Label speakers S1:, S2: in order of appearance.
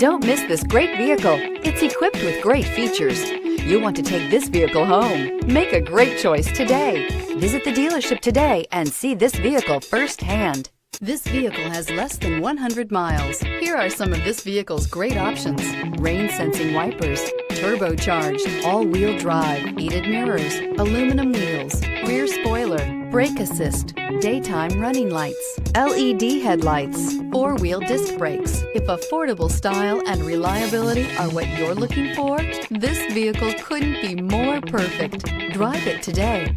S1: Don't miss this great vehicle. It's equipped with great features. You want to take this vehicle home. Make a great choice today. Visit the dealership today and see this vehicle firsthand. This vehicle has less than 100 miles. Here are some of this vehicle's great options: rain sensing wipers, turbocharged, all-wheel drive, heated mirrors, aluminum wheels, rear spoiler, brake assist, daytime running lights, LED headlights, four-wheel disc brakes. If affordable style and reliability are what you're looking for, this vehicle couldn't be more perfect. Drive it today.